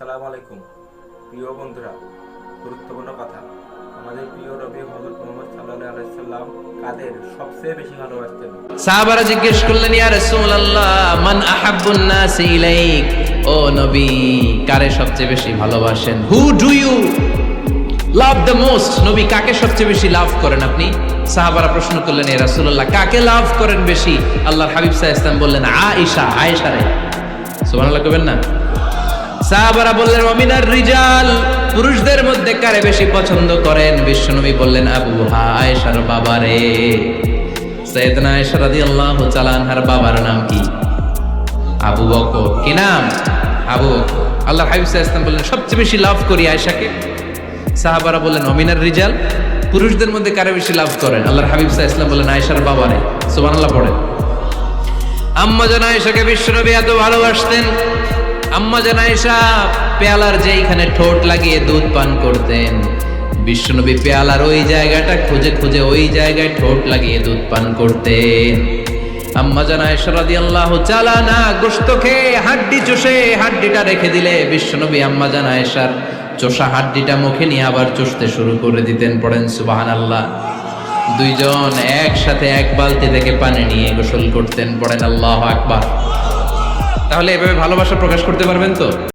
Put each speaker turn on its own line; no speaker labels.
আসসালামু আলাইকুম প্রিয় বন্ধুরা, গুরুত্বপূর্ণ কথা। আমাদের প্রিয় নবী হযরত মুহাম্মদ সাল্লাল্লাহু আলাইহি সাল্লাম কাদের সবচেয়ে বেশি ভালোবাসতেন?
সাহাবারা জিজ্ঞেস করলেন, ইয়া রাসূলুল্লাহ, মান আহাব্বুন নাস ইলাইক, ও নবী কারে সবচেয়ে বেশি ভালোবাসেন? Who do you love the most? নবী কাকে সবচেয়ে বেশি লাভ করেন আপনি? সাহাবারা প্রশ্ন করলেন, ইয়া রাসূলুল্লাহ কাকে লাভ করেন বেশি? আল্লাহর হাবিব সাল্লাল্লাহু আলাইহি ওয়াসাল্লাম বললেন, আয়েশা রে। সুবহানাল্লাহ কইবেন না? সাহাবারা বললেন, ওমিনার রিজাল, পুরুষদের মধ্যে কারে বেশি পছন্দ করেন? বিশ্বনবী বললেন, আবুহা, আয়েশার বাবা রে। সাইয়েদনা আয়েশা রাদিয়াল্লাহু তাআলা আনহার বাবার নাম কি? আবু বকর। কি নাম? আবু বকর। আল্লাহর হাবিব সাল্লাল্লাহু আলাইহি ওয়াসাল্লাম বললেন, সবচেয়ে বেশি লাভ করি আয়েশাকে। সাহাবারা বললেন, ওমিনার রিজাল, পুরুষদের মধ্যে কারে বেশি লাভ করেন? আল্লাহর হাবিব সাল্লাল্লাহু আলাইহি ওয়াসাল্লাম বললেন, আয়েশার বাবা রে। সুবহানাল্লাহ পড়েন। আম্মা জান আয়েশাকে বিশ্বনবী এত ভালোবাসতেন। আম্মা জান আয়েশা পেয়ালার যেইখানে ঠোঁট লাগিয়ে দুধ পান করতেন, বিশ্বনবী পেয়ালার ওই জায়গাটা খুঁজে খুঁজে ওই জায়গায় ঠোঁট লাগিয়ে দুধ পান করতেন। আম্মা জান আয়েশা রাদিয়াল্লাহু তাআলা না গোশত খেয়ে হাড্ডি চষে হাড্ডিটা রেখে দিলে বিশ্বনবী আম্মা জান আয়েশার চষা হাড্ডিটা মুখে নিয়ে আবার চষতে শুরু করে দিতেন। পড়েন সুবহানাল্লাহ। দুইজন একসাথে এক বালতি থেকে পানি নিয়ে গোসল করতেন। পড়েন আল্লাহু আকবার। তাহলে এভাবে ভালোবাসা প্রকাশ করতে পারবেন তো?